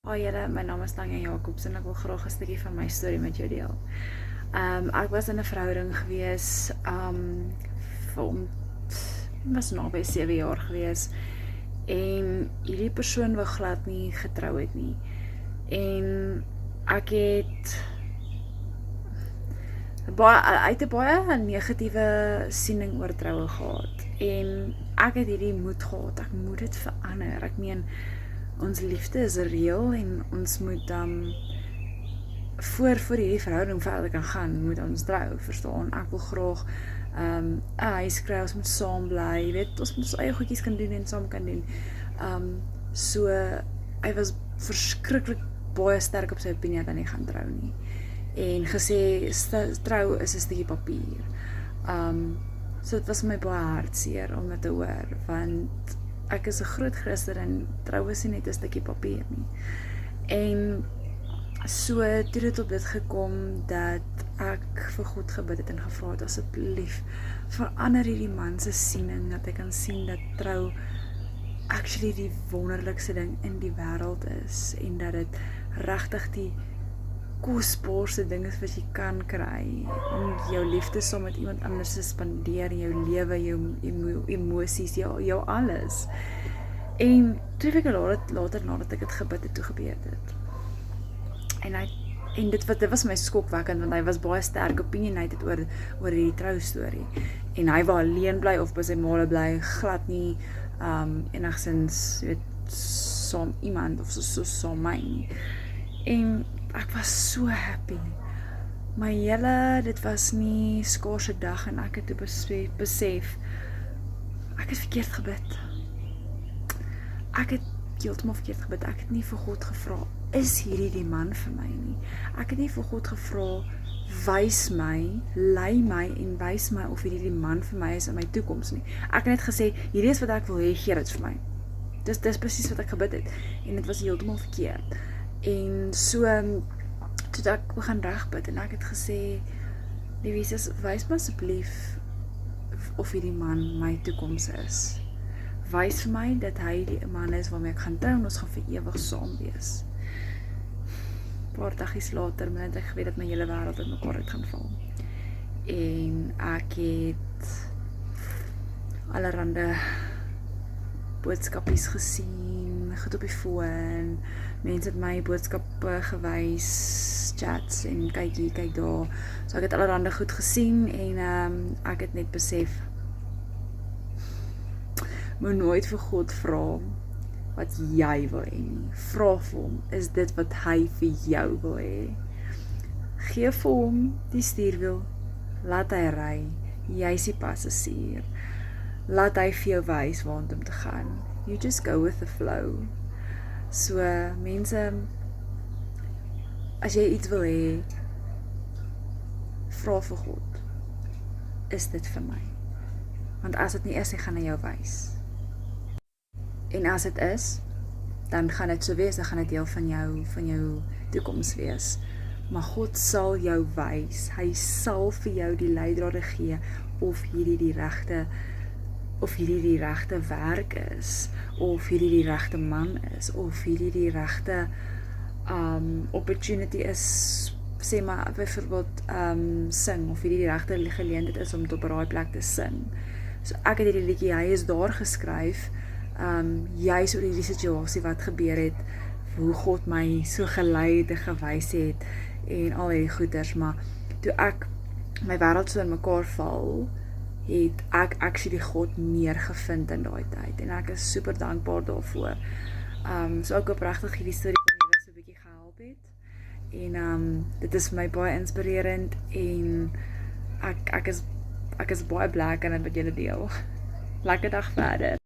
Hi julle, my naam is Tanya Jacobs en ek wil graag 'n stukkie van my storie met jou deel. Ek was in 'n verhouding gewees, was naby 7 jaar gewees en hierdie persoon wou glad nie getrou het nie. En ek het uit 'n baie negatiewe siening oor troue gehad en ek het hierdie moed gehad, ek moet dit verander. Ek meen, ons liefde is reëel en ons moet voor hierdie verhouding verder kan gaan, moet ons trou, verstaan. Ek wil graag 'n huis kry, ons moet saam bly, jy weet, ons moet ons eie goedjies kan doen en saam kan doen. So hy was verskriklik baie sterk op sy opinie dat hy nie gaan trou nie. En gesê trou is 'n stukkie papier. So dit was my baie hartseer om dit te hoor, want ek is 'n groot Christen en trou is nie net 'n stukkie papier nie. En so toe dit op dit gekom dat ek vir God gebid het en gevra het, asseblief verander hierdie man se siening, dat hy kan sien dat trou actually die wonderlikste ding in die wêreld is en dat dit regtig die kosbaarste ding is wat jy kan kry, om jou liefde saam met iemand anders te spandeer, jou lewe, jou emosies, jou alles. En 2 weke later nadat ek het gebid het, toe gebeur dit. En dit was my skokwekkend, want hy was baie sterk opinionated oor die trou storie. En hy wou alleen bly of by sy ma bly, glad nie enigstens, jy weet, saam iemand of so saam my nie. En ek was so happy. Maar dit was nie skaarse dag en ek het toe besef, ek het verkeerd gebid. Ek het heeltemal verkeerd gebid. Ek het nie vir God gevra, is hierdie die man vir my nie. Ek het nie vir God gevra, wys my, lei my en wys my of hierdie die man vir my is in my toekoms nie. Ek het net gesê, hierdie is wat ek wil hê, gee dit vir my. Dis presies wat ek gebid het. En dit was heeltemal verkeerd. En so, toe ek begin regbid en ek het gesê, Liewe Jesus, wys my asseblief of hierdie man my toekoms is. Wys vir my dat hy die man is waarmee ek gaan trou en ons gaan vir ewig saam wees. Paar dagies later, het ek geweet dat my hele wêreld in mekaar uit gaan val. En ek het allerhande boodskapies gesien, goed op die foon, mense het my boodskappe gewys, chats en kyk hier, kyk daar. So ek het allerhande goed gesien en ek het net besef, moet nooit vir God vra wat jy wil hê nie. Vra vir hom, is dit wat hy vir jou wil hê? Gee vir hom die stuurwiel, laat hy ry, jy is die passasier. Laat hy vir jou wys waar om te gaan. You just go with the flow. So, mense, as jy iets wil hê, vra vir God, is dit vir my? Want as dit nie is, hy gaan hy jou wys. En as dit is, dan gaan dit so wees, dan gaan dit deel van jou toekoms wees. Maar God sal jou wys, hy sal vir jou die leidrade gee, of hierdie die regte werk is, of hierdie die regte man is, of hierdie die regte opportunity is, sê maar byvoorbeeld sing, of hierdie die regte geleentheid is om op daai plek te sing. So ek het hierdie liedjie, hy is daar geskryf, juis oor hierdie situasie wat gebeur het, hoe God my so gelei het en gewys het, en al hierdie goeders, maar toe ek my wêreld so in mekaar val, het ek actually God meer gevind in daai tyd, en ek is super dankbaar daarvoor. So ek opregtig hierdie storie van julle so 'n bietjie gehelp het, en dit is vir my baie inspirerend, en ek is baie bly kan dit met julle deel. Lekker dag verder.